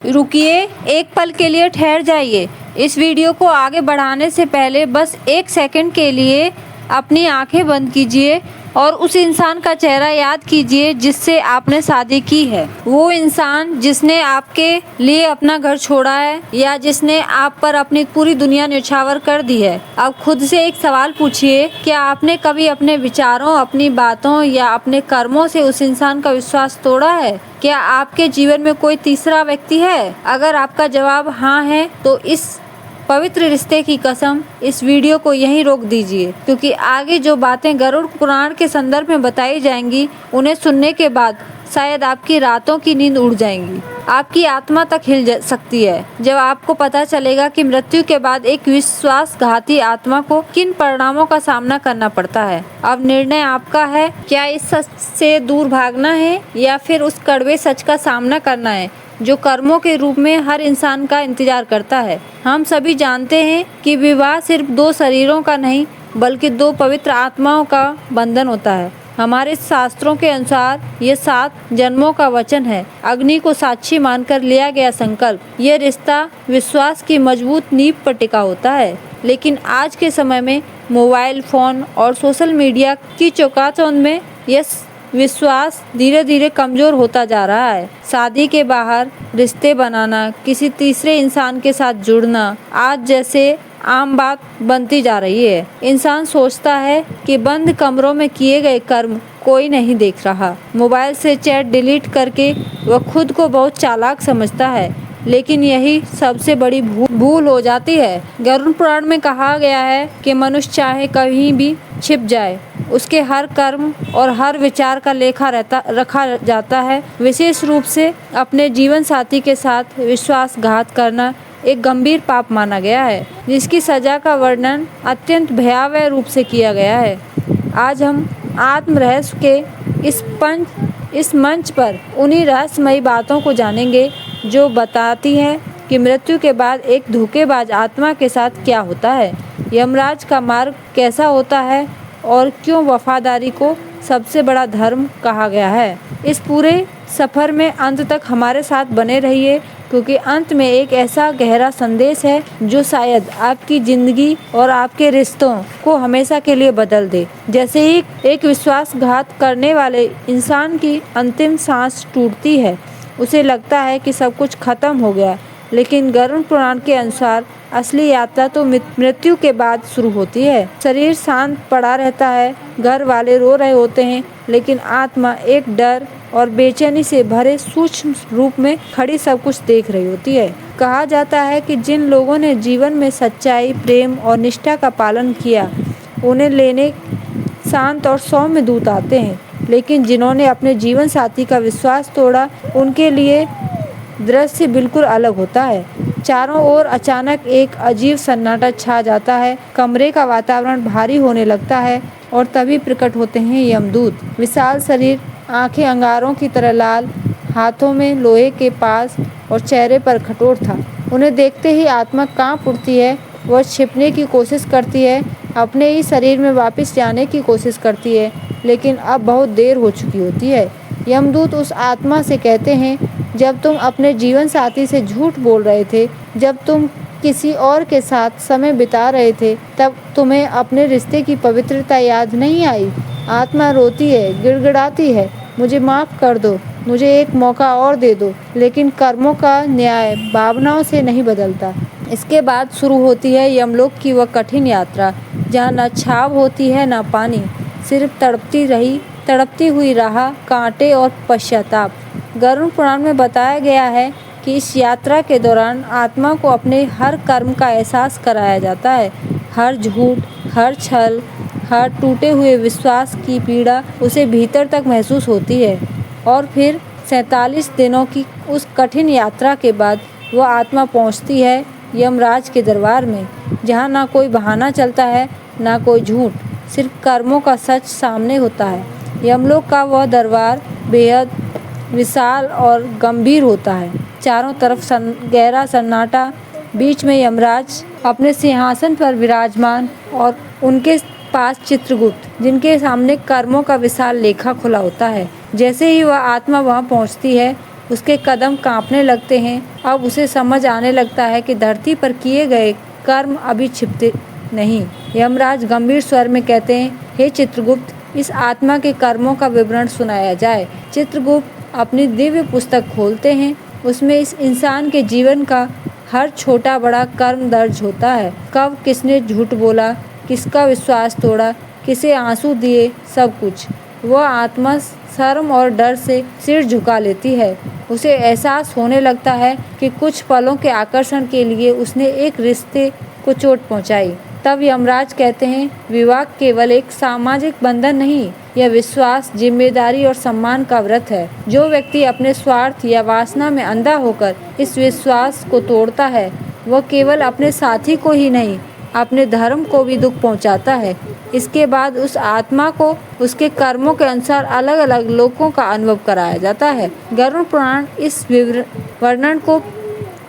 रुकिए, एक पल के लिए ठहर जाइए। इस वीडियो को आगे बढ़ाने से पहले बस एक सेकंड के लिए अपनी आंखें बंद कीजिए और उस इंसान का चेहरा याद कीजिए जिससे आपने शादी की है। वो इंसान जिसने आपके लिए अपना घर छोड़ा है या जिसने आप पर अपनी पूरी दुनिया न्यौछावर कर दी है। अब खुद से एक सवाल पूछिए, क्या आपने कभी अपने विचारों, अपनी बातों या अपने कर्मों से उस इंसान का विश्वास तोड़ा है? क्या आपके जीवन में कोई तीसरा व्यक्ति है? अगर आपका जवाब हाँ है तो इस पवित्र रिश्ते की कसम इस वीडियो को यहीं रोक दीजिए, क्योंकि आगे जो बातें गरुड़ पुराण के संदर्भ में बताई जाएंगी उन्हें सुनने के बाद शायद आपकी रातों की नींद उड़ जाएंगी। आपकी आत्मा तक हिल सकती है जब आपको पता चलेगा कि मृत्यु के बाद एक विश्वासघाती आत्मा को किन परिणामों का सामना करना पड़ता है। अब निर्णय आपका है, क्या इस सच से दूर भागना है या फिर उस कड़वे सच का सामना करना है जो कर्मों के रूप में हर इंसान का इंतजार करता है। हम सभी जानते हैं कि विवाह सिर्फ दो शरीरों का नहीं बल्कि दो पवित्र आत्माओं का बंधन होता है। हमारे शास्त्रों के अनुसार ये 7 जन्मों का वचन है, अग्नि को साक्षी मानकर लिया गया संकल्प। ये रिश्ता विश्वास की मजबूत नींव पर टिका होता है। लेकिन आज के समय में मोबाइल फोन और सोशल मीडिया की चकाचौंध में यह विश्वास धीरे धीरे कमजोर होता जा रहा है। शादी के बाहर रिश्ते बनाना, किसी तीसरे इंसान के साथ जुड़ना आज जैसे आम बात बनती जा रही है। इंसान सोचता है कि बंद कमरों में किए गए कर्म कोई नहीं देख रहा। मोबाइल से चैट डिलीट करके वह खुद को बहुत चालाक समझता है, लेकिन यही सबसे बड़ी भूल हो जाती है। गरुड़ पुराण में कहा गया है कि मनुष्य चाहे कहीं भी छिप जाए, उसके हर कर्म और हर विचार का लेखा रखा जाता है। विशेष रूप से अपने जीवन साथी के साथ विश्वासघात करना एक गंभीर पाप माना गया है, जिसकी सजा का वर्णन अत्यंत भयावह रूप से किया गया है। आज हम आत्म रहस्य के इस मंच पर उन्हीं रहस्यमयी बातों को जानेंगे जो बताती हैं कि मृत्यु के बाद एक धोखेबाज आत्मा के साथ क्या होता है, यमराज का मार्ग कैसा होता है और क्यों वफादारी को सबसे बड़ा धर्म कहा गया है। इस पूरे सफ़र में अंत तक हमारे साथ बने रहिए, क्योंकि अंत में एक ऐसा गहरा संदेश है जो शायद आपकी ज़िंदगी और आपके रिश्तों को हमेशा के लिए बदल दे। जैसे ही एक विश्वासघात करने वाले इंसान की अंतिम सांस टूटती है, उसे लगता है कि सब कुछ खत्म हो गया, लेकिन गरुड़ पुराण के अनुसार असली यात्रा तो मृत्यु के बाद शुरू होती है। शरीर शांत पड़ा रहता है, घर वाले रो रहे होते हैं, लेकिन आत्मा एक डर और बेचैनी से भरे सूक्ष्म रूप में खड़ी सब कुछ देख रही होती है। कहा जाता है कि जिन लोगों ने जीवन में सच्चाई, प्रेम और निष्ठा का पालन किया, उन्हें लेने शांत और सौम्य दूत आते हैं, लेकिन जिन्होंने अपने जीवन साथी का विश्वास तोड़ा, उनके लिए दृश्य बिल्कुल अलग होता है। चारों ओर अचानक एक अजीब सन्नाटा छा जाता है, कमरे का वातावरण भारी होने लगता है और तभी प्रकट होते हैं यमदूत। विशाल शरीर, आंखें अंगारों की तरह लाल, हाथों में लोहे के पास और चेहरे पर कठोर था। उन्हें देखते ही आत्मा कांप उठती है। वह छिपने की कोशिश करती है, अपने ही शरीर में वापस जाने की कोशिश करती है, लेकिन अब बहुत देर हो चुकी होती है। यमदूत उस आत्मा से कहते हैं, जब तुम अपने जीवन साथी से झूठ बोल रहे थे, जब तुम किसी और के साथ समय बिता रहे थे, तब तुम्हें अपने रिश्ते की पवित्रता याद नहीं आई। आत्मा रोती है, गिड़गिड़ाती है, मुझे माफ़ कर दो, मुझे एक मौका और दे दो। लेकिन कर्मों का न्याय भावनाओं से नहीं बदलता। इसके बाद शुरू होती है यमलोक की वह कठिन यात्रा, जहाँ न छाव होती है न पानी, सिर्फ तड़पती हुई राह, कांटे और पश्चाताप। गरुड़ पुराण में बताया गया है कि इस यात्रा के दौरान आत्मा को अपने हर कर्म का एहसास कराया जाता है। हर झूठ, हर छल, हर टूटे हुए विश्वास की पीड़ा उसे भीतर तक महसूस होती है। और फिर 47 दिनों की उस कठिन यात्रा के बाद वह आत्मा पहुंचती है यमराज के दरबार में, जहां ना कोई बहाना चलता है, ना कोई झूठ, सिर्फ कर्मों का सच सामने होता है। यमलोक का वह दरबार बेहद विशाल और गंभीर होता है। चारों तरफ गहरा सन्नाटा, बीच में यमराज अपने सिंहासन पर विराजमान और उनके पास चित्रगुप्त, जिनके सामने कर्मों का विशाल लेखा खुला होता है। जैसे ही वह आत्मा वहां पहुंचती है, उसके कदम कांपने लगते हैं। अब उसे समझ आने लगता है कि धरती पर किए गए कर्म अभी छिपते नहीं। यमराज गंभीर स्वर में कहते हैं, हे चित्रगुप्त, इस आत्मा के कर्मों का विवरण सुनाया जाए। चित्रगुप्त अपनी दिव्य पुस्तक खोलते हैं। उसमें इस इंसान के जीवन का हर छोटा बड़ा कर्म दर्ज होता है। कब किसने झूठ बोला, किसका विश्वास तोड़ा, किसे आंसू दिए, सब कुछ। वह आत्मा शर्म और डर से सिर झुका लेती है। उसे एहसास होने लगता है कि कुछ पलों के आकर्षण के लिए उसने एक रिश्ते को चोट पहुंचाई। तब यमराज कहते हैं, विवाह केवल एक सामाजिक बंधन नहीं, यह विश्वास, जिम्मेदारी और सम्मान का व्रत है। जो व्यक्ति अपने स्वार्थ या वासना में अंधा होकर इस विश्वास को तोड़ता है, वह केवल अपने साथी को ही नहीं, अपने धर्म को भी दुख पहुंचाता है। इसके बाद उस आत्मा को उसके कर्मों के अनुसार अलग अलग लोकों का अनुभव कराया जाता है। गरुड़ पुराण इस वर्णन को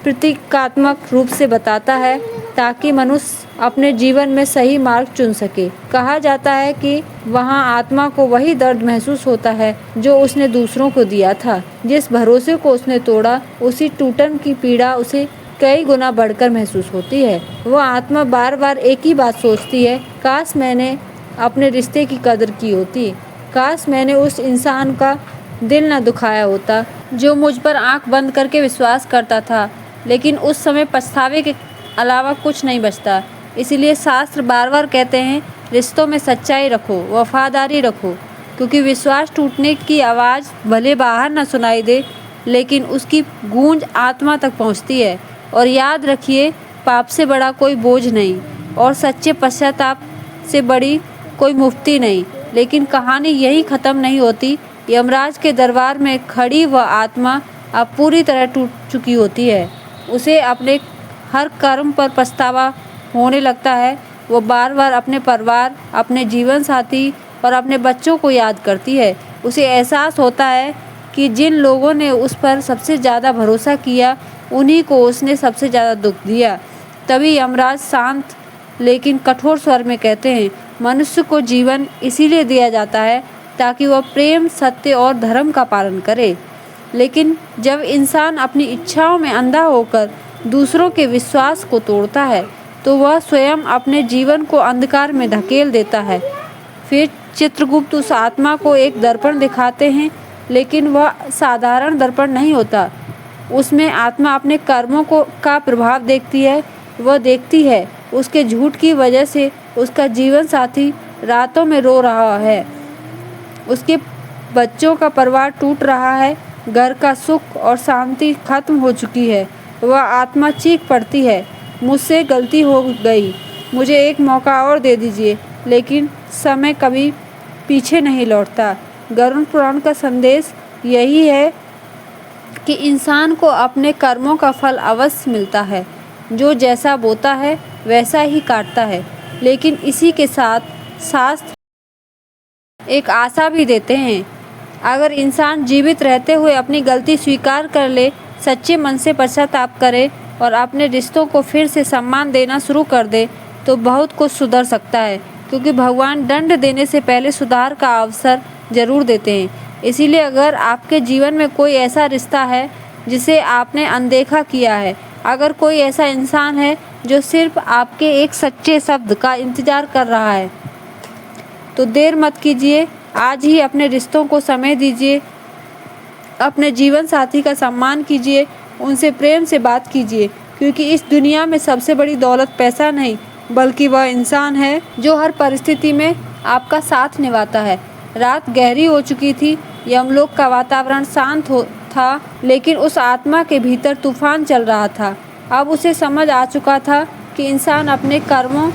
प्रतीकात्मक रूप से बताता है ताकि मनुष्य अपने जीवन में सही मार्ग चुन सके। कहा जाता है कि वहाँ आत्मा को वही दर्द महसूस होता है जो उसने दूसरों को दिया था। जिस भरोसे को उसने तोड़ा, उसी टूटन की पीड़ा उसे कई गुना बढ़कर महसूस होती है। वह आत्मा बार बार एक ही बात सोचती है, काश मैंने अपने रिश्ते की कदर की होती, काश मैंने उस इंसान का दिल न दुखाया होता जो मुझ पर आंख बंद करके विश्वास करता था। लेकिन उस समय पछतावे के अलावा कुछ नहीं बचता। इसीलिए शास्त्र बार बार कहते हैं, रिश्तों में सच्चाई रखो, वफादारी रखो, क्योंकि विश्वास टूटने की आवाज़ भले बाहर न सुनाई दे, लेकिन उसकी गूंज आत्मा तक पहुंचती है। और याद रखिए, पाप से बड़ा कोई बोझ नहीं और सच्चे पश्चाताप से बड़ी कोई मुफ्ती नहीं। लेकिन कहानी यही ख़त्म नहीं होती। यमराज के दरबार में खड़ी वह आत्मा अब पूरी तरह टूट चुकी होती है। उसे अपने हर कर्म पर पछतावा होने लगता है। वो बार बार अपने परिवार, अपने जीवन साथी और अपने बच्चों को याद करती है। उसे एहसास होता है कि जिन लोगों ने उस पर सबसे ज़्यादा भरोसा किया, उन्हीं को उसने सबसे ज़्यादा दुख दिया। तभी यमराज शांत लेकिन कठोर स्वर में कहते हैं, मनुष्य को जीवन इसीलिए दिया जाता है ताकि वह प्रेम, सत्य और धर्म का पालन करे। लेकिन जब इंसान अपनी इच्छाओं में अंधा होकर दूसरों के विश्वास को तोड़ता है, तो वह स्वयं अपने जीवन को अंधकार में धकेल देता है। फिर चित्रगुप्त उस आत्मा को एक दर्पण दिखाते हैं, लेकिन वह साधारण दर्पण नहीं होता। उसमें आत्मा अपने कर्मों का प्रभाव देखती है। वह देखती है उसके झूठ की वजह से उसका जीवन साथी रातों में रो रहा है, उसके बच्चों का परिवार टूट रहा है, घर का सुख और शांति खत्म हो चुकी है। वह आत्मा चीख पड़ती है, मुझसे गलती हो गई, मुझे एक मौका और दे दीजिए। लेकिन समय कभी पीछे नहीं लौटता। गरुड़ पुराण का संदेश यही है कि इंसान को अपने कर्मों का फल अवश्य मिलता है। जो जैसा बोता है वैसा ही काटता है। लेकिन इसी के साथ शास्त्र एक आशा भी देते हैं। अगर इंसान जीवित रहते हुए अपनी गलती स्वीकार कर ले, सच्चे मन से पश्चाताप करे और अपने रिश्तों को फिर से सम्मान देना शुरू कर दे, तो बहुत कुछ सुधर सकता है। क्योंकि भगवान दंड देने से पहले सुधार का अवसर जरूर देते हैं। इसीलिए अगर आपके जीवन में कोई ऐसा रिश्ता है जिसे आपने अनदेखा किया है, अगर कोई ऐसा इंसान है जो सिर्फ आपके एक सच्चे शब्द का इंतज़ार कर रहा है, तो देर मत कीजिए। आज ही अपने रिश्तों को समय दीजिए, अपने जीवन साथी का सम्मान कीजिए, उनसे प्रेम से बात कीजिए। क्योंकि इस दुनिया में सबसे बड़ी दौलत पैसा नहीं, बल्कि वह इंसान है जो हर परिस्थिति में आपका साथ निभाता है। रात गहरी हो चुकी थी, यमलोक का वातावरण शांत था, लेकिन उस आत्मा के भीतर तूफान चल रहा था। अब उसे समझ आ चुका था कि इंसान अपने कर्मों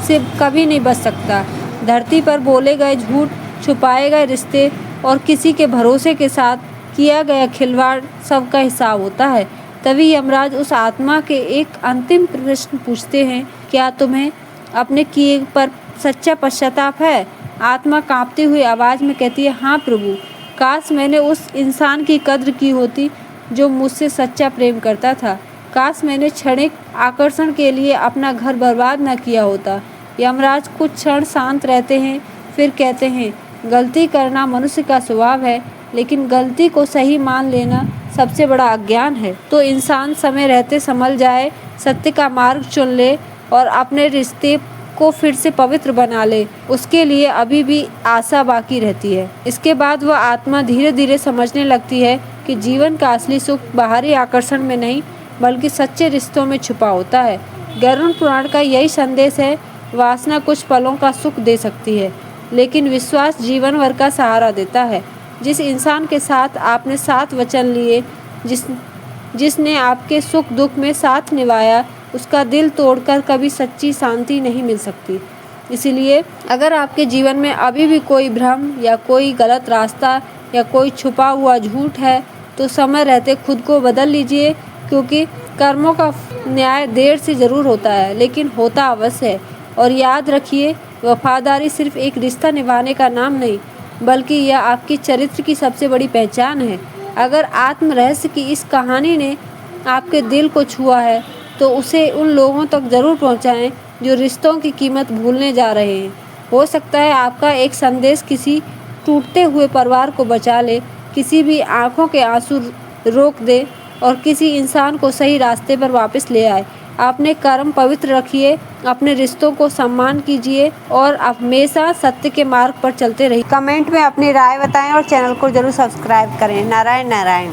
से कभी नहीं बच सकता। धरती पर बोले गए झूठ, छुपाए गए रिश्ते और किसी के भरोसे के साथ किया गया खिलवाड़, सबका हिसाब होता है। तभी यमराज उस आत्मा के एक अंतिम प्रश्न पूछते हैं, क्या तुम्हें अपने किए पर सच्चा पश्चाताप है? आत्मा कांपती हुई आवाज़ में कहती है, हाँ प्रभु, काश मैंने उस इंसान की कद्र की होती जो मुझसे सच्चा प्रेम करता था। काश मैंने क्षणिक आकर्षण के लिए अपना घर बर्बाद न किया होता। यमराज कुछ क्षण शांत रहते हैं, फिर कहते हैं, गलती करना मनुष्य का स्वभाव है, लेकिन गलती को सही मान लेना सबसे बड़ा अज्ञान है। तो इंसान समय रहते संभल जाए, सत्य का मार्ग चुन ले और अपने रिश्ते को फिर से पवित्र बना ले, उसके लिए अभी भी आशा बाकी रहती है। इसके बाद वह आत्मा धीरे धीरे समझने लगती है कि जीवन का असली सुख बाहरी आकर्षण में नहीं बल्कि सच्चे रिश्तों में छुपा होता है। गरुड़ पुराण का यही संदेश है। वासना कुछ पलों का सुख दे सकती है, लेकिन विश्वास जीवन भर का सहारा देता है। जिस इंसान के साथ आपने 7 वचन लिए, जिसने आपके सुख दुख में साथ निभाया, उसका दिल तोड़कर कभी सच्ची शांति नहीं मिल सकती। इसलिए अगर आपके जीवन में अभी भी कोई भ्रम या कोई गलत रास्ता या कोई छुपा हुआ झूठ है, तो समय रहते खुद को बदल लीजिए, क्योंकि कर्मों का न्याय देर से ज़रूर होता है, लेकिन होता अवश्य है। और याद रखिए, वफादारी सिर्फ एक रिश्ता निभाने का नाम नहीं, बल्कि यह आपकी चरित्र की सबसे बड़ी पहचान है। अगर आत्म रहस्य की इस कहानी ने आपके दिल को छुआ है, तो उसे उन लोगों तक ज़रूर पहुंचाएं जो रिश्तों की कीमत भूलने जा रहे हैं। हो सकता है आपका एक संदेश किसी टूटते हुए परिवार को बचा ले, किसी भी आंखों के आंसू रोक दे और किसी इंसान को सही रास्ते पर वापस ले आए। अपने कर्म पवित्र रखिए, अपने रिश्तों को सम्मान कीजिए और हमेशा सत्य के मार्ग पर चलते रहिए। कमेंट में अपनी राय बताएं और चैनल को जरूर सब्सक्राइब करें। नारायण नारायण।